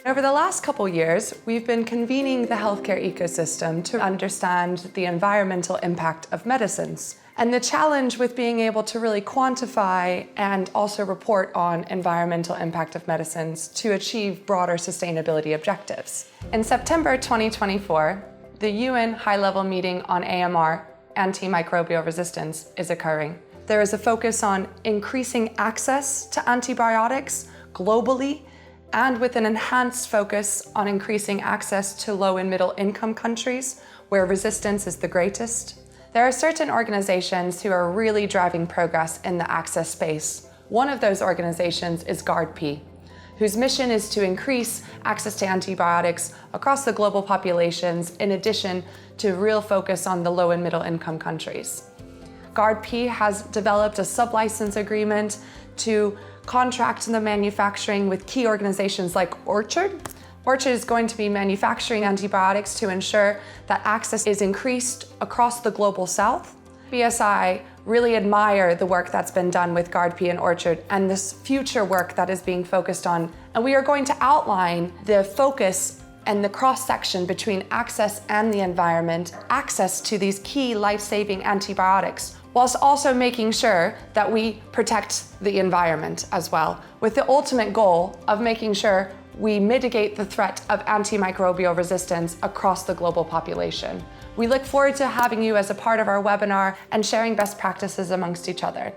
Over the last couple years, we've been convening the healthcare ecosystem to understand the environmental impact of medicines. And the challenge with being able to really quantify and also report on environmental impact of medicines to achieve broader sustainability objectives. In September 2024, the UN High-Level Meeting on AMR, antimicrobial resistance, is occurring. There is a focus on increasing access to antibiotics globally, and with an enhanced focus on increasing access to low and middle income countries where resistance is the greatest. There are certain organizations who are really driving progress in the access space. One of those organizations is GARDP, whose mission is to increase access to antibiotics across the global populations in addition to real focus on the low and middle income countries. GARDP has developed a sublicense agreement to contract the manufacturing with key organizations like Orchard. Orchard is going to be manufacturing antibiotics to ensure that access is increased across the global south. BSI really admire the work that's been done with GARDP and Orchard and this future work that is being focused on. And we are going to outline the focus and the cross-section between access and the environment, access to these key life-saving antibiotics, whilst also making sure that we protect the environment as well, with the ultimate goal of making sure we mitigate the threat of antimicrobial resistance across the global population. We look forward to having you as a part of our webinar and sharing best practices amongst each other.